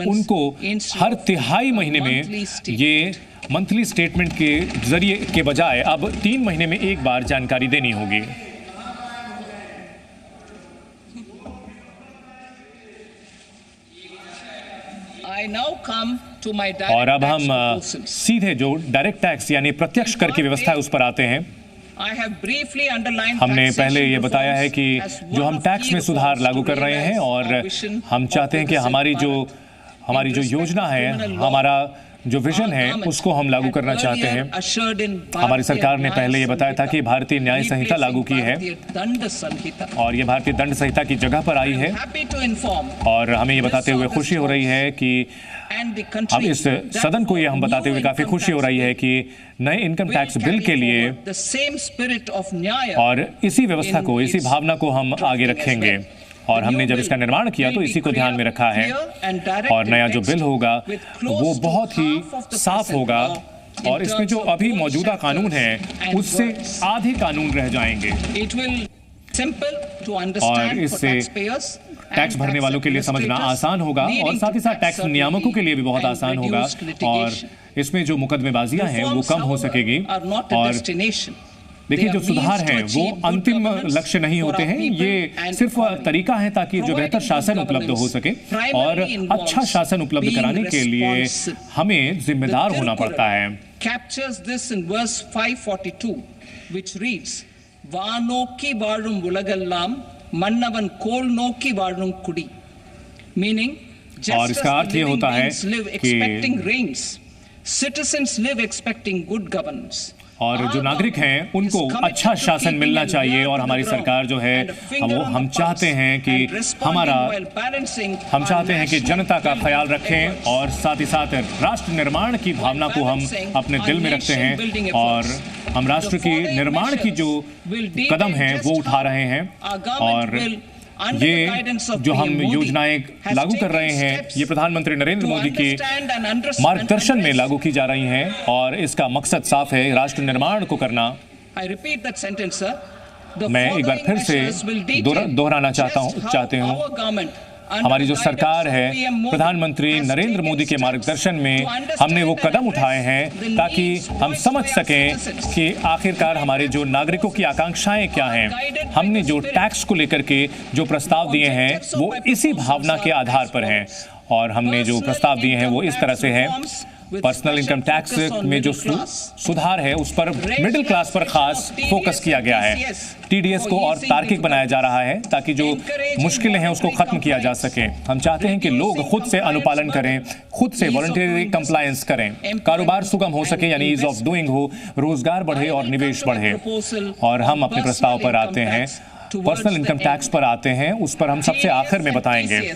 उनको हर तिहाई महीने में ये मंथली स्टेटमेंट के जरिए के बजाय अब 3 महीने में एक बार जानकारी देनी होगी। और अब हम सीधे जो डायरेक्ट टैक्स यानी प्रत्यक्ष कर की व्यवस्था है उस पर आते हैं। हमने पहले ये बताया है कि जो हम टैक्स में सुधार लागू कर रहे हैं और हम चाहते हैं कि हमारी जो योजना है, हमारा जो विजन है, उसको हम लागू करना चाहते हैं। हमारी सरकार ने पहले ये बताया था कि भारतीय न्याय संहिता लागू की है और ये भारतीय दंड संहिता की जगह पर आई है। और हमें ये बताते हुए खुशी हो रही है कि अब इस सदन को ये हम बताते हुए काफी खुशी हो रही है कि नए इनकम टैक्स बिल के लिए और इसी व्यवस्था को, इसी भावना को हम आगे रखेंगे। और हमने जब इसका निर्माण किया तो इसी को ध्यान में रखा है। और नया जो बिल होगा वो बहुत ही साफ होगा और इसमें जो अभी मौजूदा कानून है उससे आधे कानून रह जाएंगे और इससे टैक्स भरने वालों के लिए समझना आसान होगा और साथ ही साथ टैक्स नियामकों के लिए भी बहुत आसान होगा और इसमें जो मुकदमेबाजियां हैं वो कम हो सकेगी। और देखिए, जो सुधार हैं वो अंतिम लक्ष्य नहीं होते हैं, ये सिर्फ तरीका है ताकि जो बेहतर शासन उपलब्ध हो सके और अच्छा शासन उपलब्ध कराने के लिए हमें जिम्मेदार होना पड़ता है। captures this in verse 542 which reads vaanokki vaazhum ulagallam mannavan kol nokki vaazhum kudi, meaning और इसका अर्थ ये होता है कि citizens live expecting good governance। और जो नागरिक हैं उनको अच्छा शासन मिलना चाहिए और हमारी सरकार जो है वो हम चाहते हैं कि हम चाहते हैं कि जनता का ख्याल रखें और साथ ही साथ राष्ट्र निर्माण की भावना को हम अपने दिल में रखते हैं और हम राष्ट्र की निर्माण की जो कदम हैं वो उठा रहे हैं। और ये जो हम योजनाएं लागू कर रहे हैं ये प्रधानमंत्री नरेंद्र मोदी के मार्गदर्शन में लागू की जा रही हैं और इसका मकसद साफ है, राष्ट्र निर्माण को करना। मैं एक बार फिर से दोहराना चाहते हूँ, हमारी जो सरकार है प्रधानमंत्री नरेंद्र मोदी के मार्गदर्शन में हमने वो कदम उठाए हैं ताकि हम समझ सकें कि आखिरकार हमारे जो नागरिकों की आकांक्षाएं क्या हैं। हमने जो टैक्स को लेकर के जो प्रस्ताव दिए हैं वो इसी भावना के आधार पर हैं और हमने जो प्रस्ताव दिए हैं वो इस तरह से हैं। पर्सनल इनकम टैक्स में जो सुधार है उस पर मिडिल क्लास पर खास फोकस किया गया है। टीडीएस को और तार्किक बनाया जा रहा है ताकि जो मुश्किलें हैं उसको खत्म किया जा सके। हम चाहते हैं कि लोग खुद से अनुपालन करें, खुद से वॉलंटरी कंप्लायंस करें, कारोबार सुगम हो सके यानी ईज ऑफ डूइंग हो, रोजगार बढ़े और निवेश बढ़े। और हम अपने प्रस्ताव पर आते हैं, पर्सनल इनकम टैक्स पर आते हैं, उस पर हम सबसे आखिर में बताएंगे।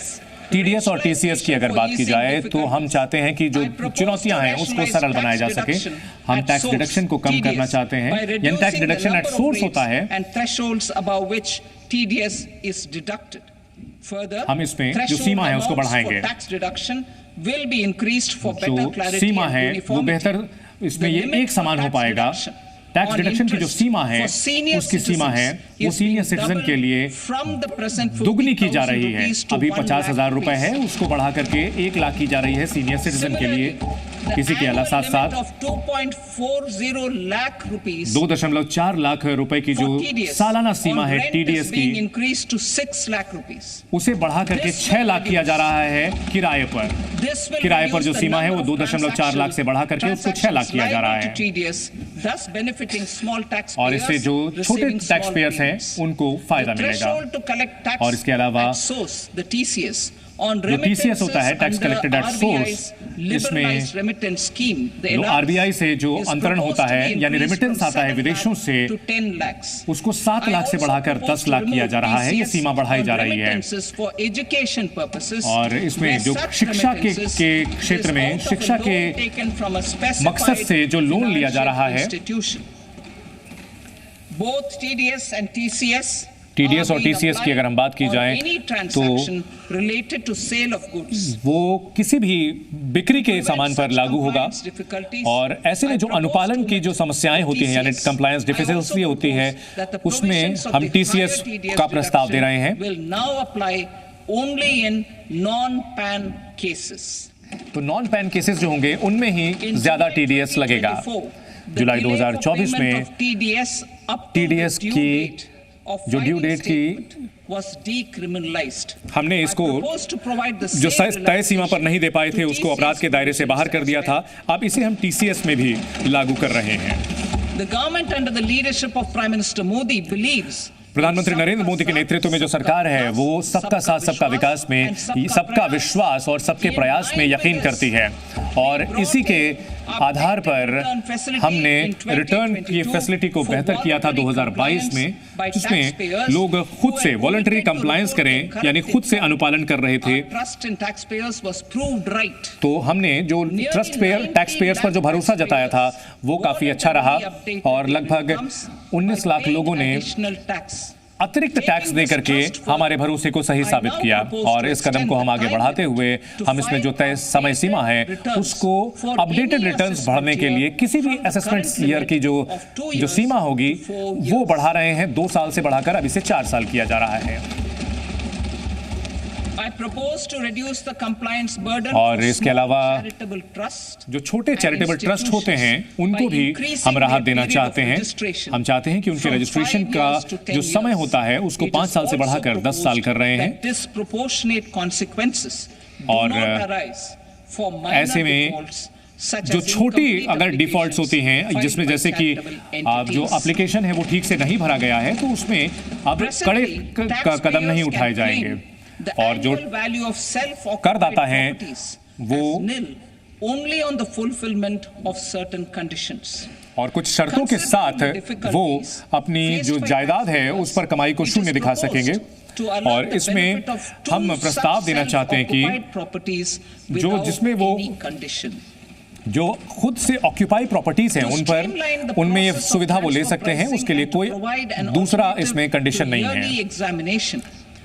टीडीएस और टीसीएस की अगर बात की जाए तो हम चाहते हैं कि जो चुनौतियां हैं उसको सरल बनाया जा सके। हम टैक्स डिडक्शन को कम करना चाहते हैं, यानी टैक्स डिडक्शन एट सोर्स होता है। हम इसमें जो सीमा है उसको बढ़ाएंगे, जो सीमा है वो बेहतर इसमें ये एक समान हो पाएगा। टैक्स डिडक्शन की जो सीमा है उसकी सीमा है वो सीनियर सिटीजन के लिए दुगनी की जा रही है। अभी 50,000 रुपए है, उसको बढ़ा करके 1 लाख की जा रही है सीनियर सिटीजन के लिए। इसी के अलावा साथ साथ 2.4 लाख रुपए की जो सालाना सीमा है टीडीएस की उसे बढ़ा करके 6 लाख किया जा रहा है किराए पर। किराए पर जो सीमा है वो 2.4 लाख से बढ़ा करके उसको 6 लाख किया जा रहा है और इससे जो छोटे टैक्स पेयर्स हैं उनको फायदा मिलेगा। और इसके अलावा जो टीसीएस होता है, टैक्स कलेक्टेड एट सोर्स, इसमें जो आरबीआई से जो अंतरण होता है यानी रेमिटेंस आता है विदेशों से, उसको 7 लाख से बढ़ाकर 10 लाख किया जा रहा है। ये सीमा बढ़ाई जा रही है और इसमें जो शिक्षा के क्षेत्र में शिक्षा के मकसद से जो लोन लिया जा रहा है, टीडीएस और टीसीएस की अगर हम बात की जाए तो वो किसी भी बिक्री के सामान पर लागू होगा। और ऐसे में जो अनुपालन की जो समस्याएं होती हैं यानी कंप्लायंस डिफिकल्टी होती है, उसमें हम टीसीएस का प्रस्ताव दे रहे हैं only in non-PAN cases. तो नॉन पैन केसेस जो होंगे उनमें ही ज्यादा टीडीएस लगेगा। जुलाई 2024 में टीडीएस की जो ड्यू डेट की हमने इसको जो तय सीमा पर नहीं दे पाए थे उसको अपराध के दायरे से बाहर कर दिया था। अब इसे हम टीसीएस में भी लागू कर रहे हैं। प्रधानमंत्री नरेंद्र मोदी के नेतृत्व में जो सरकार है वो सबका साथ सबका विकास में, सबका विश्वास और सबके प्रयास में यकीन करती है और इसी के आधार पर हमने रिटर्न की फैसिलिटी को बेहतर किया था 2022 में, जिसमें लोग खुद से वॉलंटरी कंप्लायंस करें, यानी खुद से अनुपालन कर रहे थे। तो हमने जो टैक्स पेयर्स पर जो भरोसा जताया था वो काफी अच्छा रहा और लगभग 19 लाख लोगों ने अतिरिक्त टैक्स दे करके हमारे भरोसे को सही साबित किया। और इस कदम को हम आगे बढ़ाते हुए हम इसमें जो तय समय सीमा है उसको अपडेटेड रिटर्न्स भरने के लिए किसी भी असेसमेंट ईयर की जो सीमा होगी वो बढ़ा रहे हैं। 2 साल से बढ़ाकर अब इसे 4 साल किया जा रहा है। और इसके अलावा जो छोटे चैरिटेबल ट्रस्ट होते हैं उनको भी हम राहत देना चाहते हैं। हम चाहते हैं कि उनके रजिस्ट्रेशन का जो समय होता है उसको 5 साल से बढ़ाकर 10 साल कर रहे हैं। और ऐसे में जो छोटी अगर डिफॉल्ट्स होती हैं, जिसमें जैसे कि जो एप्लीकेशन है वो ठीक से नहीं भरा गया है, तो उसमें अब कड़े कदम नहीं उठाए जाएंगे। और जो करदाता हैं वो और कुछ शर्तों के साथ वो अपनी जो जायदाद है उस पर कमाई को शून्य दिखा सकेंगे। और इसमें हम प्रस्ताव देना चाहते हैं कि जिसमें वो जो खुद से ऑक्यूपाई प्रॉपर्टीज हैं उनमें ये सुविधा वो ले सकते हैं, उसके लिए कोई दूसरा इसमें कंडीशन नहीं है।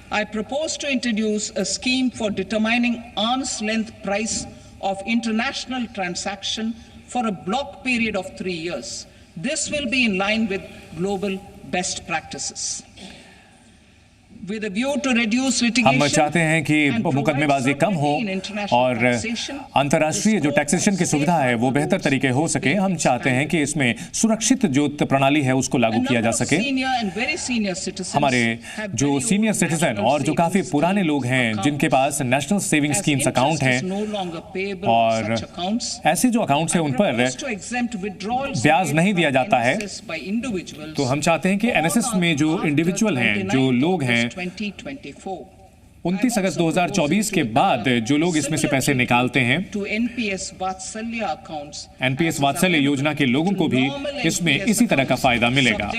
I propose to introduce a scheme for determining arm's length price of international transaction for a block period of 3 years. This will be in line with global best practices. हम चाहते हैं कि मुकदमेबाजी कम हो और अंतर्राष्ट्रीय जो टैक्सेशन की सुविधा है वो बेहतर तरीके हो सके। हम चाहते हैं कि इसमें सुरक्षित जो प्रणाली है उसको लागू किया जा सके। हमारे जो सीनियर सिटीजन और जो काफी पुराने लोग हैं जिनके पास नेशनल सेविंग स्कीम्स अकाउंट हैं और ऐसे जो अकाउंट्स हैं उन पर ब्याज नहीं दिया जाता है, तो हम चाहते हैं कि एनएसएस में जो इंडिविजुअल हैं, जो लोग हैं, 29 अगस्त 2024 के बाद जो लोग इसमें से पैसे निकालते हैं, एनपीएस वात्सल्य योजना के लोगों को भी इसमें इसी तरह का फायदा मिलेगा।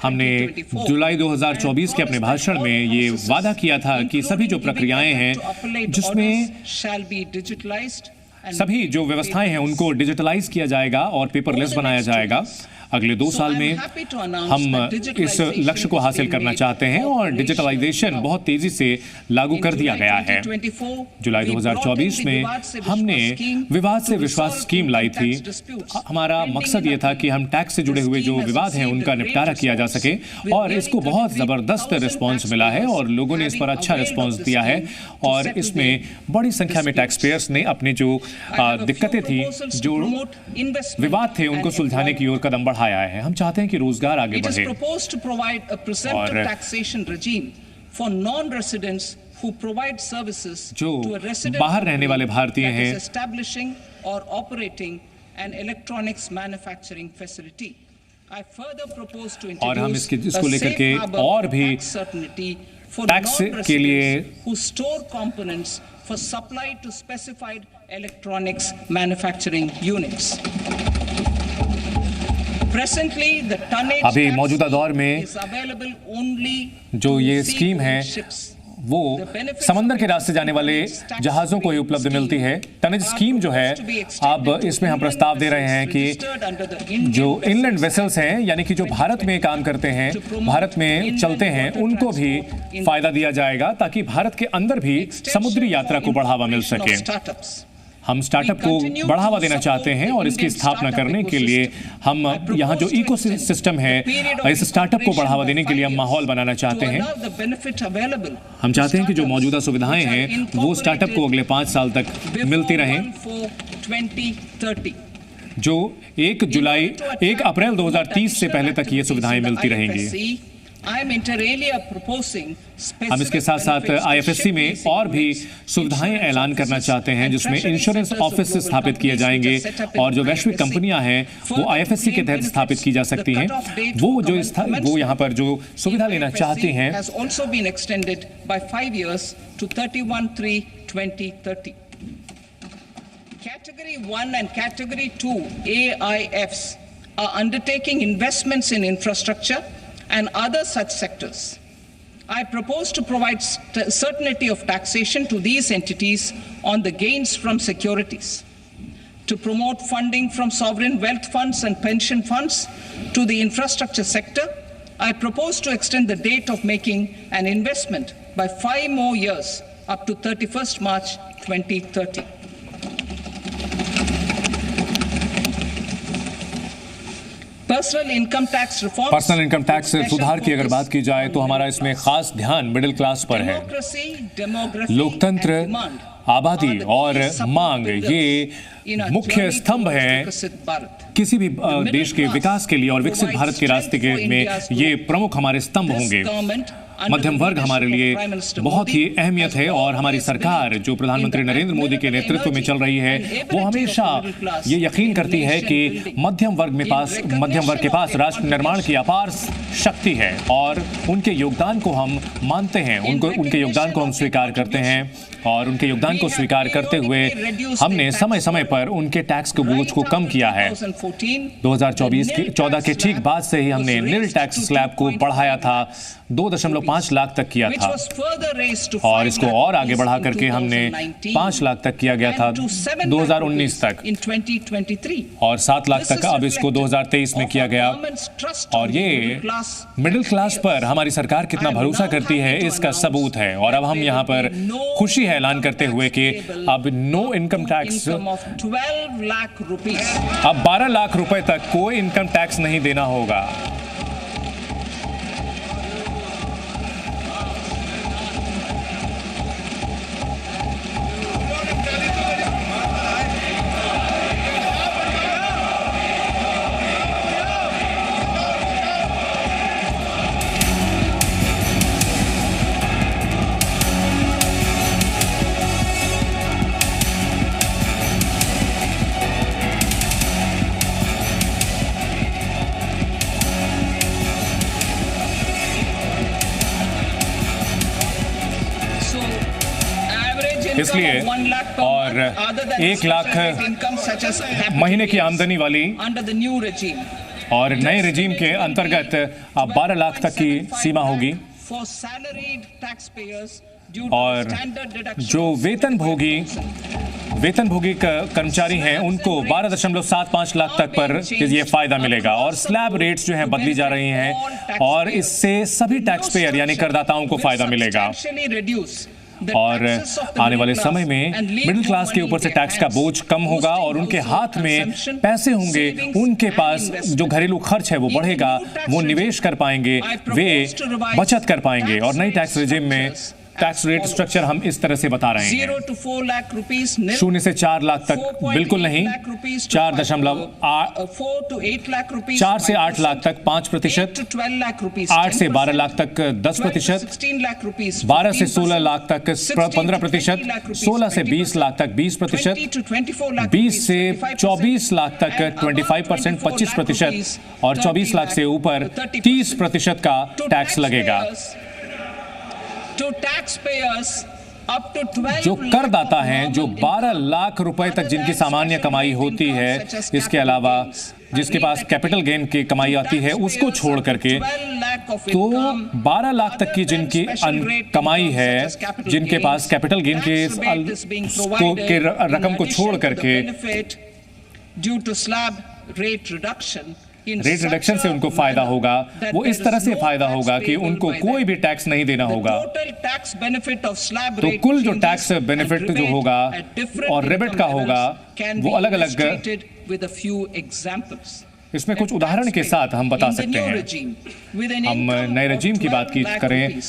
हमने जुलाई 2024 के अपने भाषण में ये वादा किया था कि सभी जो प्रक्रियाएं हैं जिसमें सभी जो व्यवस्थाएं हैं उनको डिजिटलाइज किया जाएगा और पेपरलेस बनाया जाएगा। अगले 2 साल में हम इस लक्ष्य को हासिल करना चाहते हैं और डिजिटलाइजेशन बहुत तेजी से लागू कर दिया गया है। जुलाई 2024 में हमने विवाद से विश्वास स्कीम लाई थी। हमारा मकसद ये था कि हम टैक्स से जुड़े हुए जो विवाद हैं उनका निपटारा किया जा सके और इसको बहुत जबरदस्त रिस्पॉन्स मिला है और लोगों ने इस पर अच्छा रिस्पॉन्स दिया है और इसमें बड़ी संख्या में टैक्स पेयर्स ने अपनी जो दिक्कतें थी, जो विवाद थे, उनको सुलझाने की ओर कदम बढ़ाया है। हम चाहते हैं कि रोजगार आगे बढ़े और जो बाहर रहने वाले भारतीय हैं और हम इसको लेकर के और भी टैक्स के लिए for supply to specified electronics manufacturing units. Presently the tonnage अभी मौजूदा दौर में जो ये स्कीम है वो समंदर के रास्ते जाने वाले जहाजों को ही उपलब्ध मिलती है। टनेज स्कीम जो है, अब इसमें हम प्रस्ताव दे रहे हैं कि जो इनलैंड वेसल्स हैं, यानी कि जो भारत में काम करते हैं, भारत में चलते हैं, उनको भी फायदा दिया जाएगा ताकि भारत के अंदर भी समुद्री यात्रा को बढ़ावा मिल सके। हम स्टार्टअप को बढ़ावा देना चाहते हैं और इसकी स्थापना करने के लिए हम यहाँ जो इकोसिस्टम है, इस स्टार्टअप को बढ़ावा देने के लिए हम माहौल बनाना चाहते हैं। हम चाहते हैं कि जो मौजूदा सुविधाएं हैं वो स्टार्टअप को अगले 5 साल तक मिलती रहें, जो 1 अप्रैल 2030 से पहले तक ये सुविधाएं मिलती रहेंगी। हम इसके साथ साथ IFSC में और भी सुविधाएं ऐलान करना चाहते हैं, जिसमें इंश्योरेंस ऑफिस स्थापित किए जाएंगे और जो वैश्विक कंपनियां हैं वो IFSC के तहत स्थापित की जा सकती हैं। वो यहाँ पर जो सुविधा लेना चाहती हैं, Category 1 and Category 2 AIFs are undertaking investments in infrastructure and other such sectors. I propose to provide certainty of taxation to these entities on the gains from securities, to promote funding from sovereign wealth funds and pension funds to the infrastructure sector. I propose to extend the date of making an investment by 5 more years up to 31st March 2030. Personal income tax सुधार की अगर बात की जाए तो हमारा इसमें खास ध्यान मिडिल क्लास पर है। लोकतंत्र, आबादी और मांग ये मुख्य स्तंभ हैं किसी भी देश के विकास के लिए, और विकसित भारत के रास्ते में ये प्रमुख हमारे स्तंभ होंगे। मध्यम वर्ग हमारे लिए बहुत ही अहमियत है और हमारी सरकार जो प्रधानमंत्री नरेंद्र मोदी के नेतृत्व में चल रही है वो हमेशा ये यकीन करती है कि मध्यम वर्ग के पास राष्ट्र निर्माण की अपार शक्ति है और उनके योगदान को हम मानते हैं, उनके योगदान को हम स्वीकार करते हैं। और उनके योगदान को स्वीकार करते हुए हमने समय समय पर उनके टैक्स के बोझ को कम किया है। 2014 के ठीक बाद से ही हमने निल टैक्स स्लैब को बढ़ाया था, 2.5 लाख तक किया था और इसको और आगे बढ़ा करके हमने 5 लाख तक किया गया था 2019 तक और 7 लाख तक अब इसको 2023 में किया गया। और ये मिडिल क्लास पर हमारी सरकार कितना भरोसा करती है इसका सबूत है। और अब हम यहाँ पर खुशी है ऐलान करते हुए कि अब नो इनकम टैक्स, अब 12 लाख रुपए तक कोई इनकम टैक्स नहीं देना होगा। इसलिए और 1 लाख महीने की आमदनी वाली और नए रेजीम के अंतर्गत अब 12 लाख तक की सीमा होगी। और जो वेतनभोगी कर्मचारी हैं उनको 12.75 लाख तक पर ये फायदा मिलेगा। और स्लैब रेट्स जो हैं बदली जा रही हैं और इससे सभी टैक्स पेयर यानी करदाताओं को फायदा मिलेगा। और आने वाले समय में मिडिल क्लास के ऊपर से टैक्स का बोझ कम होगा और उनके हाथ में पैसे होंगे, उनके पास जो घरेलू खर्च है वो बढ़ेगा, वो निवेश कर पाएंगे, वे बचत कर पाएंगे। और नई टैक्स रेजिम में टैक्स रेट स्ट्रक्चर हम इस तरह से बता रहे हैं, 0 से 4 लाख तक बिल्कुल नहीं, 4 से 8 लाख तक 5%, 8 से 12 लाख तक 10%, 12 से 16 लाख तक 15%, 16 से 20 लाख तक 20%, 20 से 24 लाख तक 25%, 25% और 24 लाख से ऊपर 30% का टैक्स लगेगा। जो करदाता हैं जो 12 लाख रुपए तक जिनकी सामान्य कमाई होती है, इसके अलावा जिसके पास कैपिटल गेन की कमाई आती है उसको छोड़ करके, तो 12 लाख तक की जिनकी कमाई है, जिनके पास कैपिटल गेन के रकम को छोड़ करके रेट रिडक्शन से उनको फायदा होगा, वो इस तरह से फायदा होगा कि उनको कोई भी टैक्स नहीं देना होगा। तो कुल जो टैक्स बेनिफिट जो होगा और रिबेट का होगा वो अलग अलग, इसमें कुछ उदाहरण के साथ हम बता सकते हैं। हम नए रजीम की बात करें